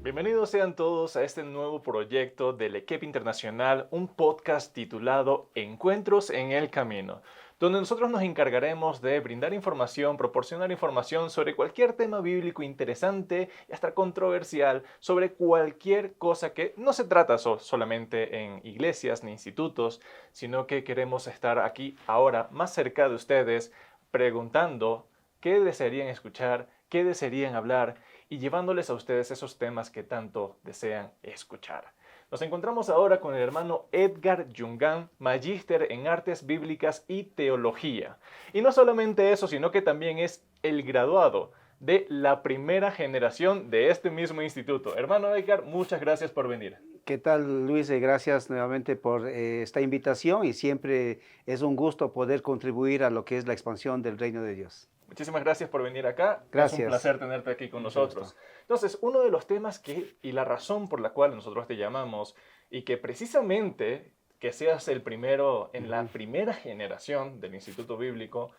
Bienvenidos sean todos a este nuevo proyecto del EQUEP Internacional, un podcast titulado Encuentros en el Camino, donde nosotros nos encargaremos de brindar información, proporcionar información sobre cualquier tema bíblico interesante y hasta controversial, sobre cualquier cosa que no se trata solamente en iglesias ni institutos, sino que queremos estar aquí ahora más cerca de ustedes, preguntando qué desearían escuchar, qué desearían hablar y llevándoles a ustedes esos temas que tanto desean escuchar. Nos encontramos ahora con el hermano Edgar Yungán, magíster en Artes Bíblicas y Teología. Y no solamente eso, sino que también es el graduado de la primera generación de este mismo instituto. Hermano Edgar, muchas gracias por venir. ¿Qué tal, Luis? Gracias nuevamente por esta invitación y siempre es un gusto poder contribuir a lo que es la expansión del reino de Dios. Muchísimas gracias por venir acá. Gracias. Es un placer tenerte aquí con Mucho nosotros. gusto. Entonces, uno de los temas y la razón por la cual nosotros te llamamos y que precisamente que seas el primero en la primera generación del Instituto Bíblico,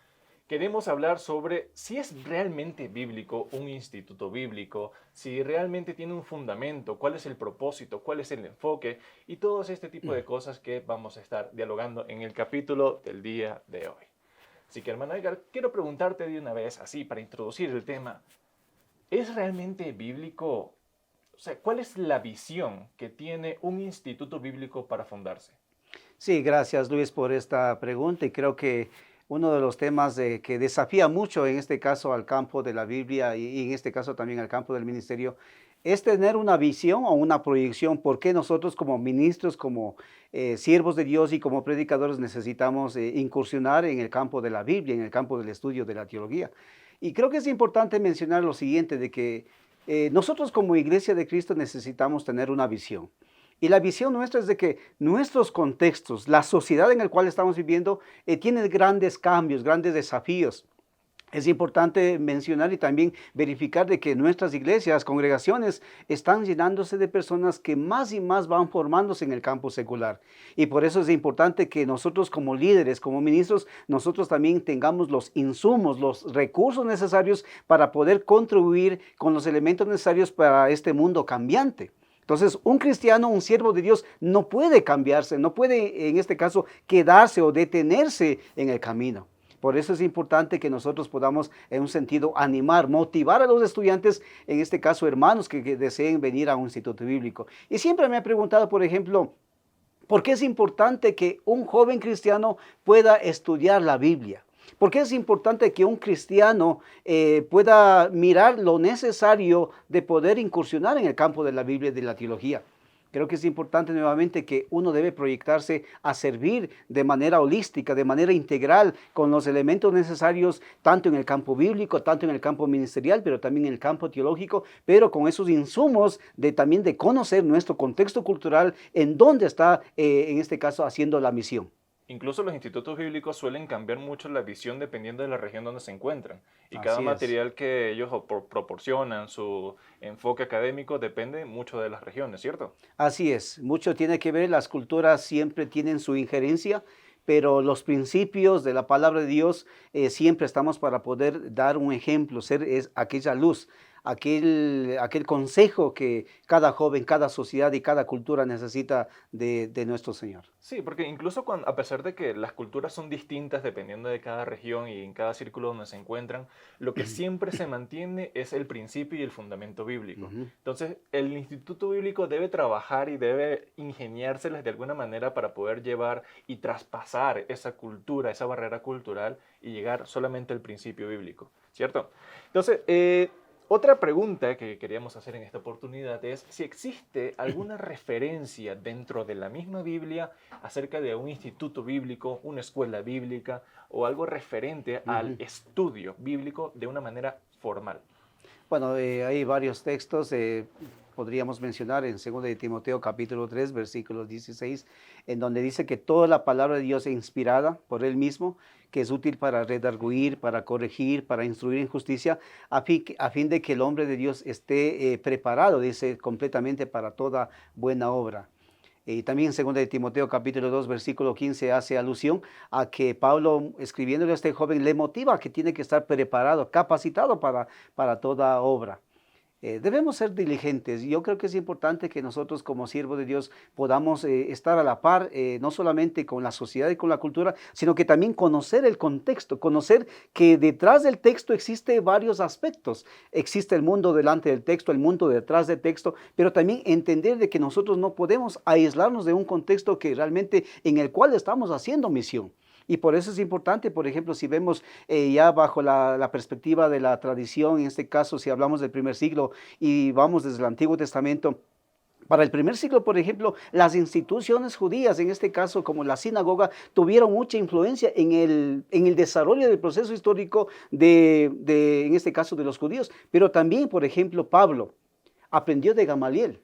queremos hablar sobre si es realmente bíblico un instituto bíblico, si realmente tiene un fundamento, cuál es el propósito, cuál es el enfoque y todo este tipo de cosas que vamos a estar dialogando en el capítulo del día de hoy. Así que, hermano Edgar, quiero preguntarte de una vez, así, para introducir el tema, ¿es realmente bíblico? O sea, ¿cuál es la visión que tiene un instituto bíblico para fundarse? Sí, gracias, Luis, por esta pregunta y creo que uno de los temas que desafía mucho en este caso al campo de la Biblia y en este caso también al campo del ministerio es tener una visión o una proyección. ¿Por qué nosotros como ministros, como siervos de Dios y como predicadores necesitamos incursionar en el campo de la Biblia, en el campo del estudio de la teología? Y creo que es importante mencionar lo siguiente, de que nosotros como Iglesia de Cristo necesitamos tener una visión. Y la visión nuestra es de que nuestros contextos, la sociedad en la cual estamos viviendo, tiene grandes cambios, grandes desafíos. Es importante mencionar y también verificar de que nuestras iglesias, congregaciones, están llenándose de personas que más y más van formándose en el campo secular. Y por eso es importante que nosotros como líderes, como ministros, nosotros también tengamos los insumos, los recursos necesarios para poder contribuir con los elementos necesarios para este mundo cambiante. Entonces, un cristiano, un siervo de Dios, no puede cambiarse, no puede, en este caso, quedarse o detenerse en el camino. Por eso es importante que nosotros podamos, en un sentido, animar, motivar a los estudiantes, en este caso, hermanos que deseen venir a un instituto bíblico. Y siempre me he preguntado, por ejemplo, ¿por qué es importante que un joven cristiano pueda estudiar la Biblia? ¿Por qué es importante que un cristiano pueda mirar lo necesario de poder incursionar en el campo de la Biblia y de la teología? Creo que es importante nuevamente que uno debe proyectarse a servir de manera holística, de manera integral, con los elementos necesarios, tanto en el campo bíblico, tanto en el campo ministerial, pero también en el campo teológico, pero con esos insumos también de conocer nuestro contexto cultural, en dónde está, en este caso, haciendo la misión. Incluso los institutos bíblicos suelen cambiar mucho la visión dependiendo de la región donde se encuentran. Y cada Así es. material que ellos proporcionan, su enfoque académico, depende mucho de las regiones, ¿cierto? Así es, mucho tiene que ver, las culturas siempre tienen su injerencia, pero los principios de la palabra de Dios siempre estamos para poder dar un ejemplo, ser aquella luz, aquel consejo que cada joven, cada sociedad y cada cultura necesita de nuestro Señor. Sí, porque incluso a pesar de que las culturas son distintas dependiendo de cada región y en cada círculo donde se encuentran, lo que siempre se mantiene es el principio y el fundamento bíblico. Entonces, el Instituto Bíblico debe trabajar y debe ingeniárselas de alguna manera para poder llevar y traspasar esa cultura, esa barrera cultural y llegar solamente al principio bíblico, ¿cierto? Entonces, otra pregunta que queríamos hacer en esta oportunidad es si existe alguna referencia dentro de la misma Biblia acerca de un instituto bíblico, una escuela bíblica o algo referente al estudio bíblico de una manera formal. Bueno, hay varios textos, podríamos mencionar en 2 de Timoteo capítulo 3, versículo 16, en donde dice que toda la palabra de Dios es inspirada por Él mismo, que es útil para redarguir, para corregir, para instruir en justicia, a fin de que el hombre de Dios esté preparado, dice, completamente para toda buena obra. Y también en 2 de Timoteo capítulo 2 versículo 15 hace alusión a que Pablo, escribiéndole a este joven, le motiva a que tiene que estar preparado, capacitado para toda obra. debemos ser diligentes. Yo creo que es importante que nosotros como siervos de Dios podamos estar a la par, no solamente con la sociedad y con la cultura, sino que también conocer el contexto, conocer que detrás del texto existe varios aspectos. Existe el mundo delante del texto, el mundo detrás del texto, pero también entender de que nosotros no podemos aislarnos de un contexto que realmente en el cual estamos haciendo misión. Y por eso es importante, por ejemplo, si vemos ya bajo la perspectiva de la tradición, en este caso, si hablamos del primer siglo y vamos desde el Antiguo Testamento, para el primer siglo, por ejemplo, las instituciones judías, en este caso como la sinagoga, tuvieron mucha influencia en el desarrollo del proceso histórico en este caso, de los judíos. Pero también, por ejemplo, Pablo aprendió de Gamaliel.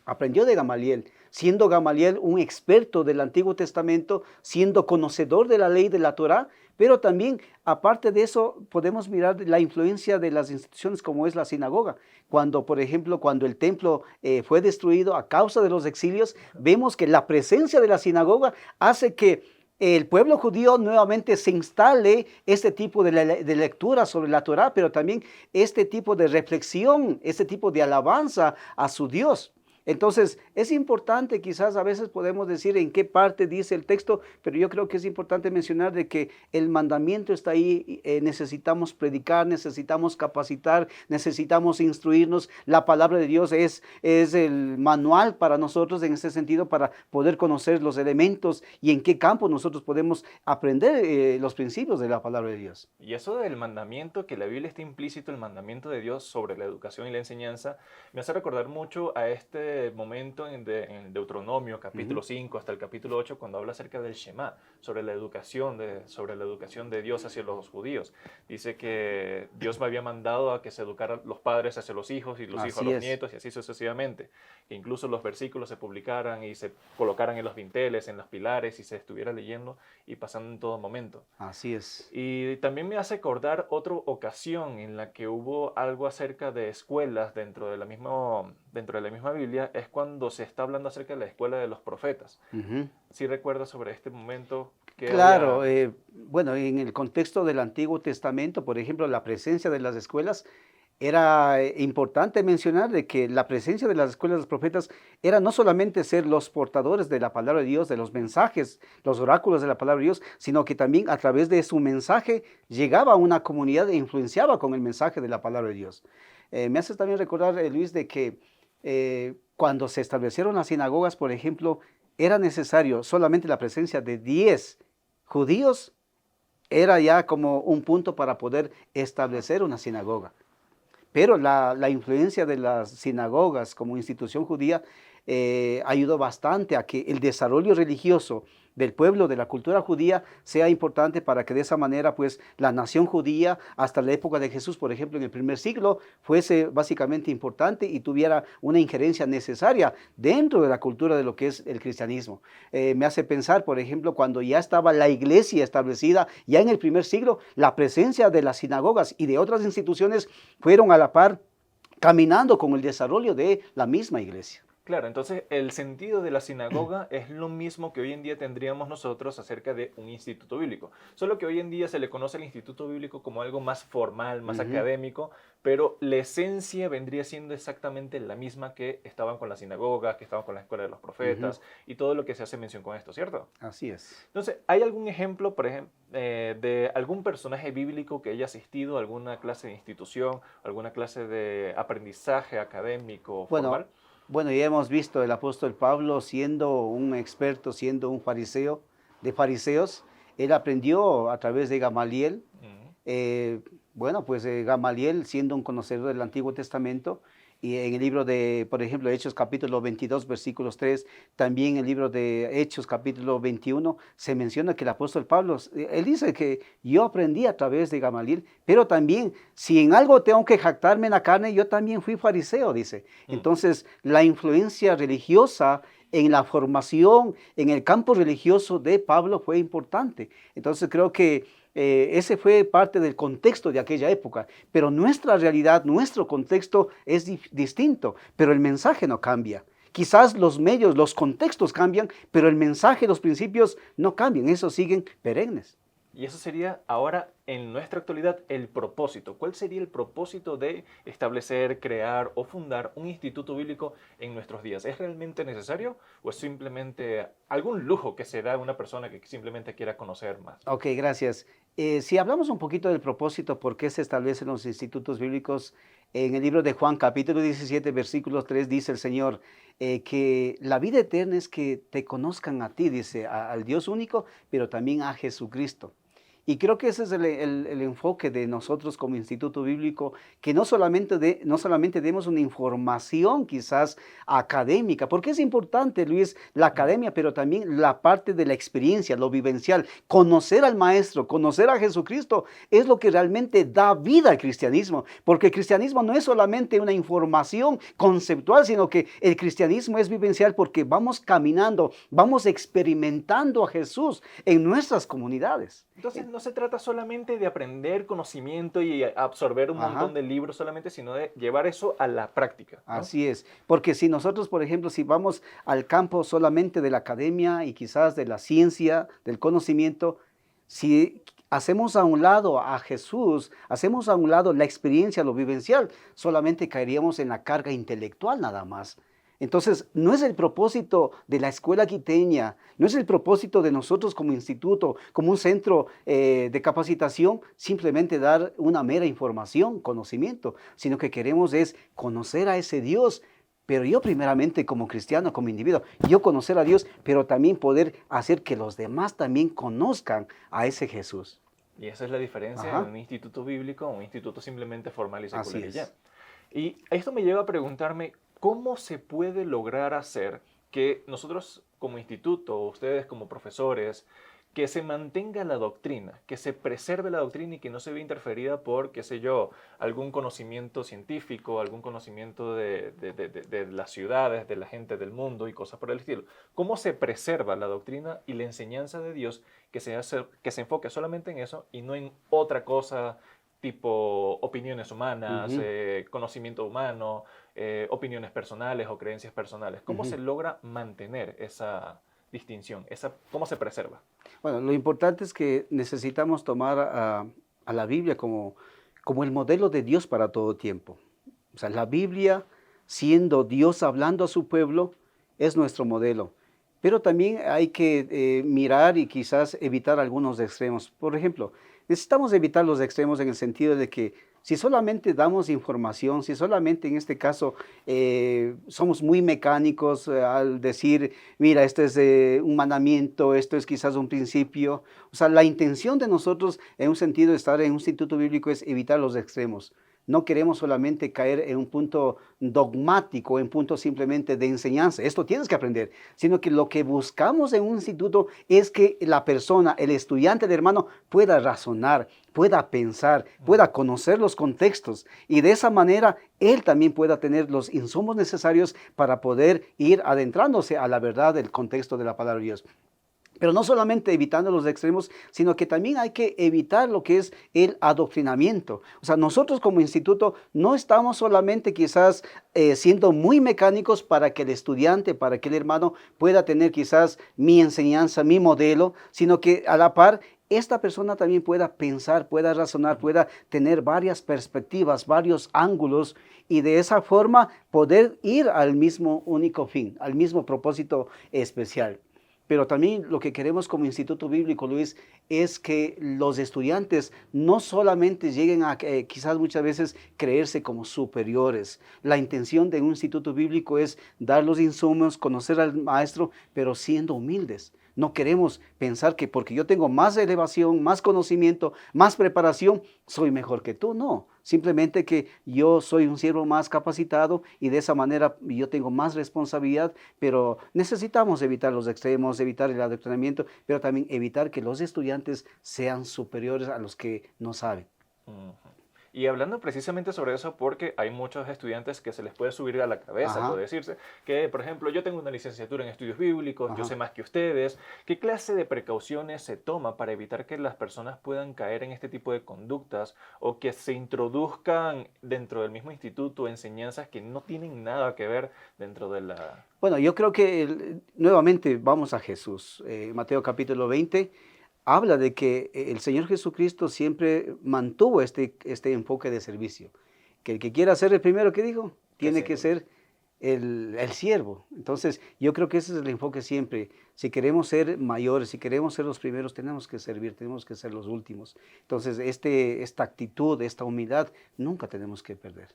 Aprendió de Gamaliel, siendo Gamaliel un experto del Antiguo Testamento, siendo conocedor de la ley de la Torá, pero también, aparte de eso, podemos mirar la influencia de las instituciones como es la sinagoga. Cuando, por ejemplo, cuando el templo fue destruido a causa de los exilios, vemos que la presencia de la sinagoga hace que el pueblo judío nuevamente se instale este tipo de lectura sobre la Torá, pero también este tipo de reflexión, este tipo de alabanza a su Dios. Entonces, es importante, quizás a veces podemos decir en qué parte dice el texto, pero yo creo que es importante mencionar de que el mandamiento está ahí, necesitamos predicar, necesitamos capacitar, necesitamos instruirnos. La palabra de Dios es el manual para nosotros en ese sentido, para poder conocer los elementos y en qué campo nosotros podemos aprender los principios de la palabra de Dios. Y eso del mandamiento, que la Biblia está implícito, el mandamiento de Dios sobre la educación y la enseñanza, me hace recordar mucho a este momento en Deuteronomio, capítulo 5 hasta el capítulo 8, cuando habla acerca del Shema, sobre la educación de Dios hacia los judíos. Dice que Dios me había mandado a que se educaran los padres hacia los hijos y los hijos a los nietos, y así sucesivamente. Que incluso los versículos se publicaran y se colocaran en los dinteles, en los pilares, y se estuviera leyendo y pasando en todo momento. Así es. Y también me hace acordar otra ocasión en la que hubo algo acerca de escuelas dentro de la misma Biblia, es cuando se está hablando acerca de la escuela de los profetas. ¿Sí recuerdas sobre este momento? Claro, bueno, en el contexto del Antiguo Testamento, por ejemplo, la presencia de las escuelas, era importante mencionar de que la presencia de las escuelas de los profetas era no solamente ser los portadores de la palabra de Dios, de los mensajes, los oráculos de la palabra de Dios, sino que también a través de su mensaje llegaba a una comunidad e influenciaba con el mensaje de la palabra de Dios. Me hace también recordar, Luis, de que cuando se establecieron las sinagogas, por ejemplo, era necesario solamente la presencia de 10 judíos, era ya como un punto para poder establecer una sinagoga. Pero la influencia de las sinagogas como institución judía ayudó bastante a que el desarrollo religioso del pueblo, de la cultura judía, sea importante para que de esa manera, pues, la nación judía, hasta la época de Jesús, por ejemplo, en el primer siglo, fuese básicamente importante y tuviera una injerencia necesaria dentro de la cultura de lo que es el cristianismo. Me hace pensar, por ejemplo, cuando ya estaba la iglesia establecida, ya en el primer siglo, la presencia de las sinagogas y de otras instituciones fueron a la par, caminando con el desarrollo de la misma iglesia. Claro, entonces el sentido de la sinagoga es lo mismo que hoy en día tendríamos nosotros acerca de un instituto bíblico. Solo que hoy en día se le conoce al instituto bíblico como algo más formal, más académico, pero la esencia vendría siendo exactamente la misma que estaban con las sinagogas, que estaban con la escuela de los profetas y todo lo que se hace mención con esto, ¿cierto? Así es. Entonces, ¿hay algún ejemplo, por ejemplo, de algún personaje bíblico que haya asistido a alguna clase de institución, alguna clase de aprendizaje académico formal? Bueno, ya hemos visto el apóstol Pablo siendo un experto, siendo un fariseo de fariseos. Él aprendió a través de Gamaliel. Gamaliel siendo un conocedor del Antiguo Testamento, y en el libro de, por ejemplo, Hechos capítulo 22, versículos 3, también en el libro de Hechos capítulo 21, se menciona que el apóstol Pablo, él dice que yo aprendí a través de Gamaliel, pero también, si en algo tengo que jactarme en la carne, yo también fui fariseo, dice. Entonces, la influencia religiosa en la formación, en el campo religioso de Pablo fue importante. Entonces, creo que ese fue parte del contexto de aquella época, pero nuestra realidad, nuestro contexto es distinto, pero el mensaje no cambia. Quizás los medios, los contextos cambian, pero el mensaje, los principios no cambian, esos siguen perennes. Y eso sería ahora, en nuestra actualidad, el propósito. ¿Cuál sería el propósito de establecer, crear o fundar un instituto bíblico en nuestros días? ¿Es realmente necesario o es simplemente algún lujo que se da a una persona que simplemente quiera conocer más? Ok, gracias. Si hablamos un poquito del propósito, por qué se establecen los institutos bíblicos, en el libro de Juan, capítulo 17, versículo 3, dice el Señor que la vida eterna es que te conozcan a ti, dice, al Dios único, pero también a Jesucristo. Y creo que ese es el enfoque de nosotros como Instituto Bíblico, que no solamente demos una información quizás académica, porque es importante, Luis, la academia, pero también la parte de la experiencia, lo vivencial. Conocer al Maestro, conocer a Jesucristo es lo que realmente da vida al cristianismo, porque el cristianismo no es solamente una información conceptual, sino que el cristianismo es vivencial porque vamos caminando, vamos experimentando a Jesús en nuestras comunidades. Entonces no se trata solamente de aprender conocimiento y absorber un montón Ajá. de libros solamente, sino de llevar eso a la práctica, ¿no? Así es, porque si nosotros, por ejemplo, si vamos al campo solamente de la academia y quizás de la ciencia, del conocimiento, si hacemos a un lado a Jesús, hacemos a un lado la experiencia, lo vivencial, solamente caeríamos en la carga intelectual nada más. Entonces, no es el propósito de la escuela quiteña, no es el propósito de nosotros como instituto, como un centro de capacitación, simplemente dar una mera información, conocimiento, sino que queremos es conocer a ese Dios. Pero yo primeramente como cristiano, como individuo, yo conocer a Dios, pero también poder hacer que los demás también conozcan a ese Jesús. Y esa es la diferencia de Ajá, un instituto bíblico a un instituto simplemente formal y así secular y ya. es. Y esto me lleva a preguntarme, ¿cómo se puede lograr hacer que nosotros como instituto, ustedes como profesores, que se mantenga la doctrina, que se preserve la doctrina y que no se vea interferida por, qué sé yo, algún conocimiento científico, algún conocimiento de las ciudades, de la gente del mundo y cosas por el estilo? ¿Cómo se preserva la doctrina y la enseñanza de Dios que se enfoque solamente en eso y no en otra cosa tipo opiniones humanas, Ujú, conocimiento humano, opiniones personales o creencias personales? ¿Cómo ujú. se logra mantener esa distinción? ¿Cómo se preserva? Bueno, lo importante es que necesitamos tomar a la Biblia como el modelo de Dios para todo tiempo. O sea, la Biblia, siendo Dios hablando a su pueblo, es nuestro modelo. Pero también hay que mirar y quizás evitar algunos extremos. Por ejemplo, necesitamos evitar los extremos en el sentido de que si solamente damos información, si solamente en este caso somos muy mecánicos al decir, mira, esto es un mandamiento, esto es quizás un principio. O sea, la intención de nosotros en un sentido de estar en un instituto bíblico es evitar los extremos. No queremos solamente caer en un punto dogmático, en punto simplemente de enseñanza. Esto tienes que aprender, sino que lo que buscamos en un instituto es que la persona, el estudiante, el hermano, pueda razonar, pueda pensar, pueda conocer los contextos y de esa manera él también pueda tener los insumos necesarios para poder ir adentrándose a la verdad del contexto de la palabra de Dios. Pero no solamente evitando los extremos, sino que también hay que evitar lo que es el adoctrinamiento. O sea, nosotros como instituto no estamos solamente quizás siendo muy mecánicos para que el estudiante, para que el hermano pueda tener quizás mi enseñanza, mi modelo, sino que a la par esta persona también pueda pensar, pueda razonar, pueda tener varias perspectivas, varios ángulos y de esa forma poder ir al mismo único fin, al mismo propósito especial. Pero también lo que queremos como Instituto Bíblico, Luis, es que los estudiantes no solamente lleguen a quizás muchas veces creerse como superiores. La intención de un Instituto Bíblico es dar los insumos, conocer al maestro, pero siendo humildes. No queremos pensar que porque yo tengo más elevación, más conocimiento, más preparación, soy mejor que tú. No, simplemente que yo soy un siervo más capacitado y de esa manera yo tengo más responsabilidad, pero necesitamos evitar los extremos, evitar el adoctrinamiento, pero también evitar que los estudiantes sean superiores a los que no saben. Ujú. Y hablando precisamente sobre eso, porque hay muchos estudiantes que se les puede subir a la cabeza, Ajá, puede decirse, que por ejemplo yo tengo una licenciatura en estudios bíblicos, yo ajá. sé más que ustedes. ¿Qué clase de precauciones se toma para evitar que las personas puedan caer en este tipo de conductas o que se introduzcan dentro del mismo instituto enseñanzas que no tienen nada que ver dentro de Bueno, yo creo que nuevamente vamos a Jesús. Mateo capítulo 20. habla de que el Señor Jesucristo siempre mantuvo este enfoque de servicio. Que el que quiera ser el primero, ¿qué dijo? Que Tiene que sirva. ser el siervo. Entonces, yo creo que ese es el enfoque siempre. Si queremos ser mayores, si queremos ser los primeros, tenemos que servir, tenemos que ser los últimos. Entonces, esta actitud, esta humildad, nunca tenemos que perder.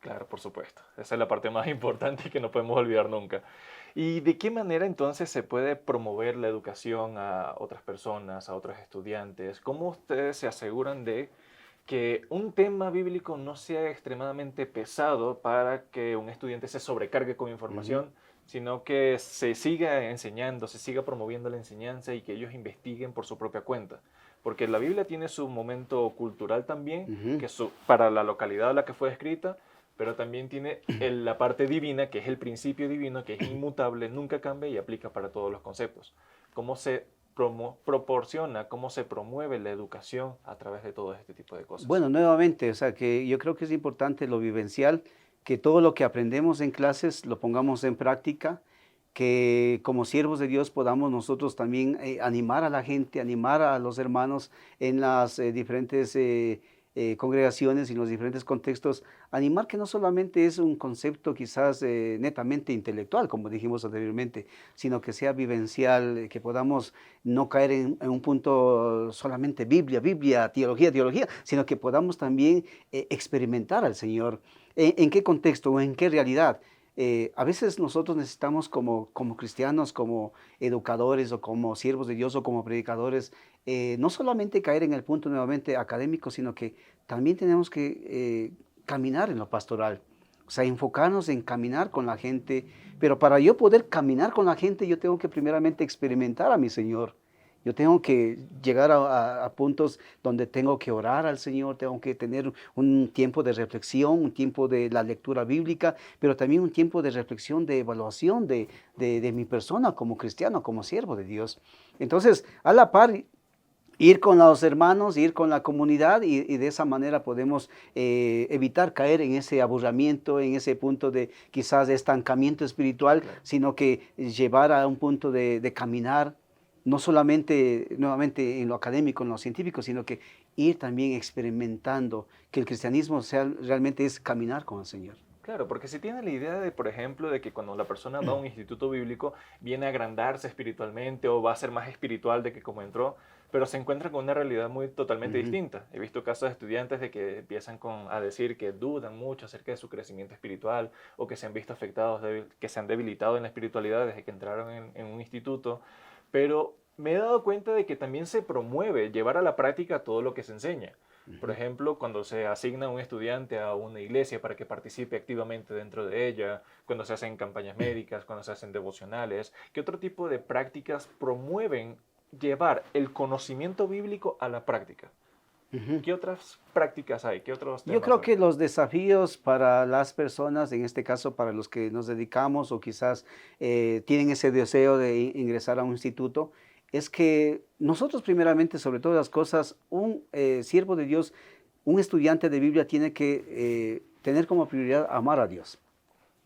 Claro, por supuesto. Esa es la parte más importante que no podemos olvidar nunca. ¿Y de qué manera entonces se puede promover la educación a otras personas, a otros estudiantes? ¿Cómo ustedes se aseguran de que un tema bíblico no sea extremadamente pesado para que un estudiante se sobrecargue con Ujú, información, sino que se siga enseñando, se siga promoviendo la enseñanza y que ellos investiguen por su propia cuenta? Porque la Biblia tiene su momento cultural también, ujú. que para la localidad a la que fue escrita, pero también tiene la parte divina, que es el principio divino, que es inmutable, nunca cambia y aplica para todos los conceptos. ¿Cómo se proporciona, cómo se promueve la educación a través de todo este tipo de cosas? Bueno, nuevamente, o sea, que yo creo que es importante lo vivencial, que todo lo que aprendemos en clases lo pongamos en práctica, que como siervos de Dios podamos nosotros también animar a la gente, animar a los hermanos en las diferentes congregaciones y en los diferentes contextos, animar que no solamente es un concepto quizás netamente intelectual, como dijimos anteriormente, sino que sea vivencial, que podamos no caer en un punto solamente Biblia, Biblia, teología, teología, sino que podamos también experimentar al Señor. En qué contexto o en qué realidad? A veces nosotros necesitamos como cristianos, como educadores o como siervos de Dios o como predicadores, no solamente caer en el punto nuevamente académico, sino que también tenemos que caminar en lo pastoral. O sea, enfocarnos en caminar con la gente, pero para yo poder caminar con la gente, yo tengo que primeramente experimentar a mi Señor. Yo tengo que llegar a puntos donde tengo que orar al Señor, tengo que tener un tiempo de reflexión, un tiempo de la lectura bíblica, pero también un tiempo de reflexión, de evaluación de mi persona como cristiano, como siervo de Dios. Entonces, a la par, ir con los hermanos, ir con la comunidad y de esa manera podemos evitar caer en ese aburrimiento, en ese punto de quizás de estancamiento espiritual, Claro. sino que llevar a un punto de caminar, no solamente nuevamente en lo académico, en lo científico, sino que ir también experimentando que el cristianismo sea, realmente es caminar con el Señor. Claro, porque si tiene la idea de, por ejemplo, de que cuando la persona va a un instituto bíblico viene a agrandarse espiritualmente o va a ser más espiritual de que como entró, pero se encuentra con una realidad muy totalmente Ujú. distinta. He visto casos de estudiantes de que empiezan a decir que dudan mucho acerca de su crecimiento espiritual o que se han visto afectados, que se han debilitado en la espiritualidad desde que entraron en un instituto, pero me he dado cuenta de que también se promueve llevar a la práctica todo lo que se enseña. Por Ujú. ejemplo, cuando se asigna un estudiante a una iglesia para que participe activamente dentro de ella, cuando se hacen campañas médicas, cuando se hacen devocionales, ¿qué otro tipo de prácticas promueven llevar el conocimiento bíblico a la práctica? Ujú. ¿Qué otras prácticas hay? ¿Qué otros Yo temas creo hay? que los desafíos para las personas, en este caso para los que nos dedicamos o quizás tienen ese deseo de ingresar a un instituto, es que nosotros primeramente, sobre todas las cosas, un siervo de Dios, un estudiante de Biblia tiene que tener como prioridad amar a Dios.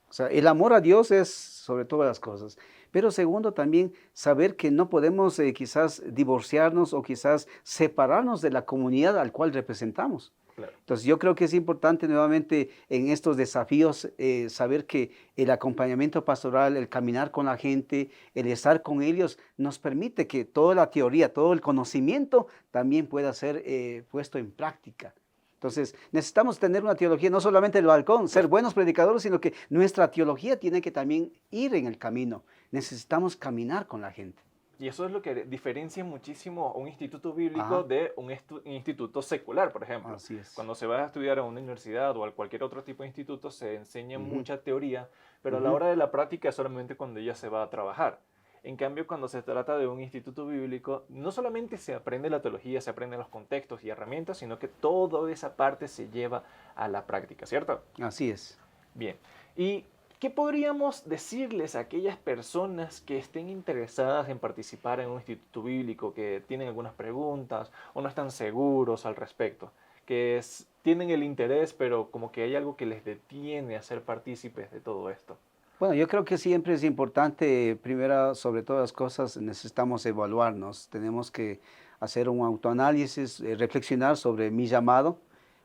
O sea, el amor a Dios es sobre todas las cosas. Pero segundo, también saber que no podemos quizás divorciarnos o quizás separarnos de la comunidad al cual representamos. Claro. Entonces yo creo que es importante nuevamente en estos desafíos saber que el acompañamiento pastoral, el caminar con la gente, el estar con ellos, nos permite que toda la teoría, todo el conocimiento también pueda ser puesto en práctica. Entonces necesitamos tener una teología, no solamente el balcón, ser Claro. buenos predicadores, sino que nuestra teología tiene que también ir en el camino. Necesitamos caminar con la gente. Y eso es lo que diferencia muchísimo un instituto bíblico Ajá, de un instituto secular, por ejemplo. así es. Cuando se va a estudiar a una universidad o a cualquier otro tipo de instituto, se enseña Ujú, mucha teoría, pero a la ujú. hora de la práctica es solamente cuando ya se va a trabajar. En cambio, cuando se trata de un instituto bíblico, no solamente se aprende la teología, se aprenden los contextos y herramientas, sino que toda esa parte se lleva a la práctica, ¿cierto? Así es. Bien. ¿Y qué podríamos decirles a aquellas personas que estén interesadas en participar en un instituto bíblico, que tienen algunas preguntas o no están seguros al respecto? Que tienen el interés, pero como que hay algo que les detiene a ser partícipes de todo esto. Bueno, yo creo que siempre es importante, primero, sobre todas las cosas, necesitamos evaluarnos. Tenemos que hacer un autoanálisis, reflexionar sobre mi llamado,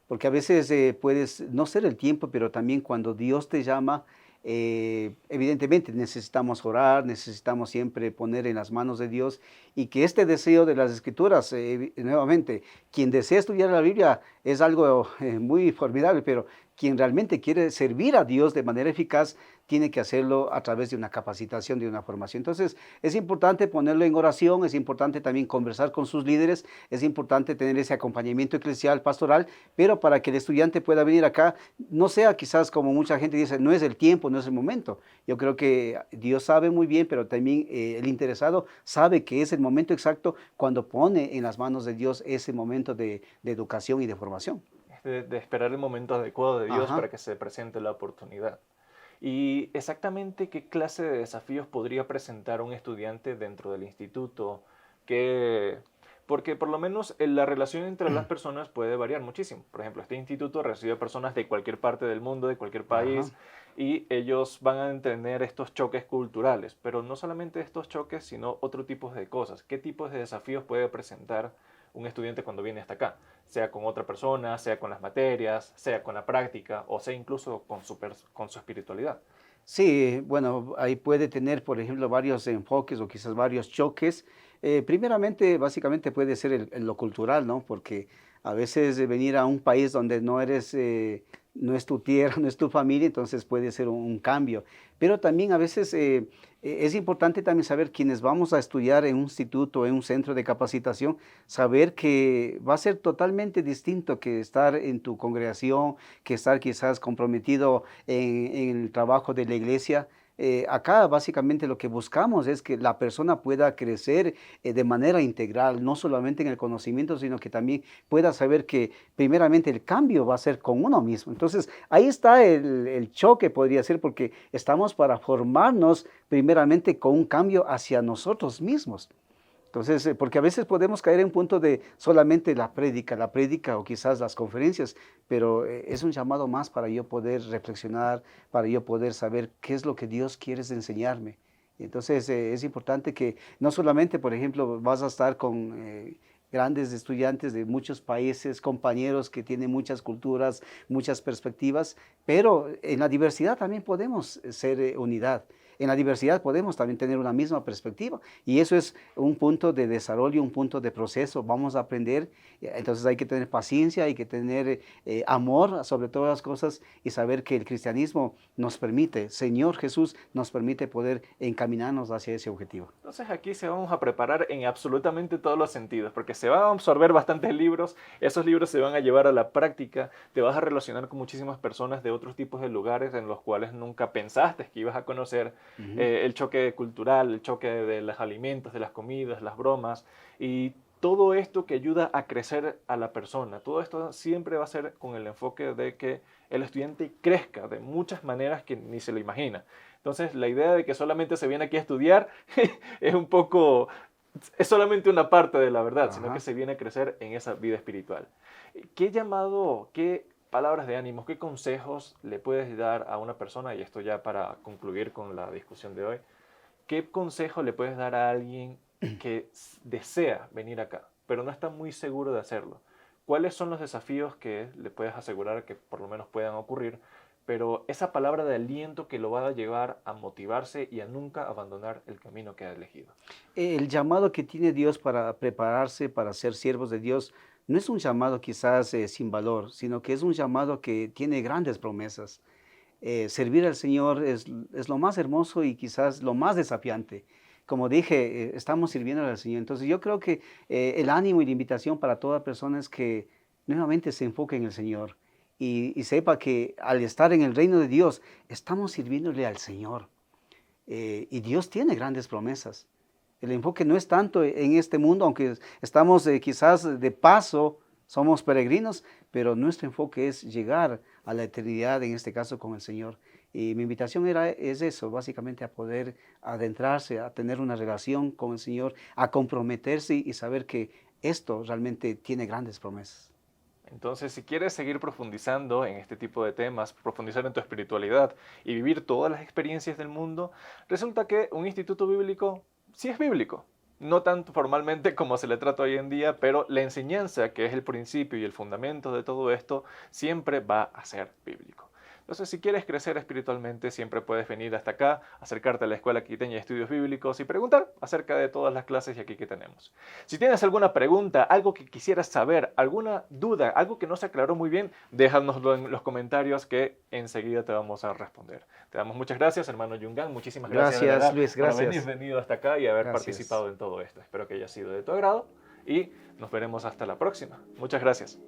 porque a veces puedes no ser el tiempo, pero también cuando Dios te llama, evidentemente necesitamos orar, necesitamos siempre poner en las manos de Dios y que este deseo de las Escrituras, nuevamente, quien desea estudiar la Biblia es algo muy formidable, pero quien realmente quiere servir a Dios de manera eficaz, tiene que hacerlo a través de una capacitación, de una formación. Entonces, es importante ponerlo en oración, es importante también conversar con sus líderes, es importante tener ese acompañamiento eclesial, pastoral, pero para que el estudiante pueda venir acá, no sea quizás como mucha gente dice, no es el tiempo, no es el momento. Yo creo que Dios sabe muy bien, pero también el interesado sabe que es el momento exacto cuando pone en las manos de Dios ese momento de educación y de formación. De esperar el momento adecuado de Dios Ajá. para que se presente la oportunidad. ¿Y exactamente qué clase de desafíos podría presentar un estudiante dentro del instituto? ¿Qué, porque por lo menos la relación entre las personas puede variar muchísimo. Por ejemplo, este instituto recibe personas de cualquier parte del mundo, de cualquier Ajá. país, y ellos van a tener estos choques culturales, pero no solamente estos choques, sino otro tipo de cosas. ¿Qué tipos de desafíos puede presentar un estudiante cuando viene hasta acá? Sea con otra persona, sea con las materias, sea con la práctica, o sea incluso con su espiritualidad. Sí, bueno, ahí puede tener, por ejemplo, varios enfoques o quizás varios choques. Primeramente, básicamente puede ser en lo cultural, ¿no? Porque a veces venir a un país donde no eres, no es tu tierra, no es tu familia, entonces puede ser un cambio. Pero también a veces es importante también saber quienes vamos a estudiar en un instituto, en un centro de capacitación, saber que va a ser totalmente distinto que estar en tu congregación, que estar quizás comprometido en el trabajo de la iglesia. Acá básicamente lo que buscamos es que la persona pueda crecer de manera integral, no solamente en el conocimiento, sino que también pueda saber que primeramente el cambio va a ser con uno mismo. Entonces ahí está el choque, podría ser, porque estamos para formarnos primeramente con un cambio hacia nosotros mismos. Entonces, porque a veces podemos caer en un punto de solamente la prédica o quizás las conferencias, pero es un llamado más para yo poder reflexionar, para yo poder saber qué es lo que Dios quiere enseñarme. Entonces, es importante que no solamente, por ejemplo, vas a estar con grandes estudiantes de muchos países, compañeros que tienen muchas culturas, muchas perspectivas, pero en la diversidad también podemos ser unidad. En la diversidad podemos también tener una misma perspectiva y eso es un punto de desarrollo, un punto de proceso. Vamos a aprender, entonces hay que tener paciencia, hay que tener amor sobre todas las cosas y saber que el cristianismo nos permite, Señor Jesús nos permite poder encaminarnos hacia ese objetivo. Entonces aquí se vamos a preparar en absolutamente todos los sentidos, porque se van a absorber bastantes libros, esos libros se van a llevar a la práctica, te vas a relacionar con muchísimas personas de otros tipos de lugares en los cuales nunca pensaste que ibas a conocer, Uh -huh. el choque cultural, el choque de los alimentos, de las comidas, las bromas, y todo esto que ayuda a crecer a la persona. Todo esto siempre va a ser con el enfoque de que el estudiante crezca de muchas maneras que ni se lo imagina. Entonces, la idea de que solamente se viene aquí a estudiar es un poco, es solamente una parte de la verdad, sino que Ajá. se viene a crecer en esa vida espiritual. ¿Qué llamado, qué palabras de ánimo, qué consejos le puedes dar a una persona, y esto ya para concluir con la discusión de hoy, qué consejo le puedes dar a alguien que desea venir acá, pero no está muy seguro de hacerlo? ¿Cuáles son los desafíos que le puedes asegurar que por lo menos puedan ocurrir, pero esa palabra de aliento que lo va a llevar a motivarse y a nunca abandonar el camino que ha elegido? El llamado que tiene Dios para prepararse para ser siervos de Dios no es un llamado quizás sin valor, sino que es un llamado que tiene grandes promesas. Servir al Señor es lo más hermoso y quizás lo más desafiante. Como dije, estamos sirviendo al Señor. Entonces yo creo que el ánimo y la invitación para toda persona es que nuevamente se enfoque en el Señor y sepa que al estar en el reino de Dios, estamos sirviéndole al Señor. Y Dios tiene grandes promesas. El enfoque no es tanto en este mundo, aunque estamos quizás de paso, somos peregrinos, pero nuestro enfoque es llegar a la eternidad, en este caso con el Señor. Y mi invitación es eso, básicamente a poder adentrarse, a tener una relación con el Señor, a comprometerse y saber que esto realmente tiene grandes promesas. Entonces, si quieres seguir profundizando en este tipo de temas, profundizar en tu espiritualidad y vivir todas las experiencias del mundo, resulta que un instituto bíblico sí es bíblico. no tanto formalmente como se le trata hoy en día, pero la enseñanza, que es el principio y el fundamento de todo esto, siempre va a ser bíblico. Entonces, si quieres crecer espiritualmente, siempre puedes venir hasta acá, acercarte a la Escuela Quiteña de Estudios Bíblicos y preguntar acerca de todas las clases y aquí que tenemos. Si tienes alguna pregunta, algo que quisieras saber, alguna duda, algo que no se aclaró muy bien, déjanoslo en los comentarios que enseguida te vamos a responder. Te damos muchas gracias, hermano Yungan. Muchísimas gracias de Gracias, verdad Luis, por haber gracias. venido hasta acá y haber Gracias. participado en todo esto. Espero que haya sido de tu agrado y nos veremos hasta la próxima. Muchas gracias.